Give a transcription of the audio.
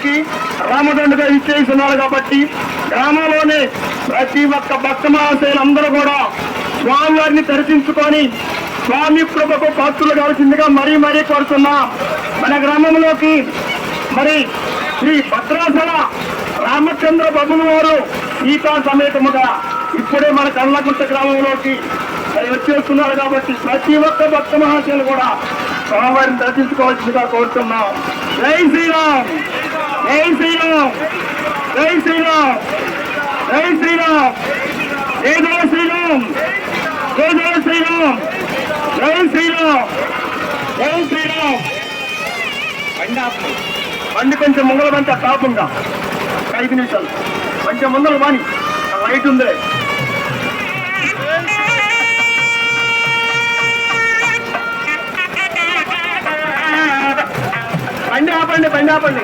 గ్రామానికి రామదండుగా ఇచ్చేస్తున్నారు కాబట్టి గ్రామంలోనే ప్రతి ఒక్క భక్త మహాశయులు అందరూ కూడా స్వామివారిని దర్శించుకొని స్వామి కృపకు పాత్రలు కావాల్సిందిగా మరీ కోరుతున్నాం. మన గ్రామంలోకి మరి శ్రీ భద్రాచల రామచంద్ర బాబుల వారు సీతా సమేతముగా ఇప్పుడే మన కర్లకుంట గ్రామంలోకి వచ్చేస్తున్నారు కాబట్టి ప్రతి ఒక్క భక్త మహాశయులు కూడా స్వామివారిని దర్శించుకోవాల్సిందిగా కోరుతున్నాం. జై శ్రీరామ్, జై శ్రీరామ్, జై శ్రీరామ్, జై శ్రీరామ్, జై జయ శ్రీరామ్, జై జయ శ్రీరామ్, జై శ్రీరామ్, జై శ్రీరామ్. బండి కొంచెం ముంగల బంట టాపుగా 5 నిమిషాలు కొంచెం ముందర బాని లైట్ ఉంది. బండి ఆపండి.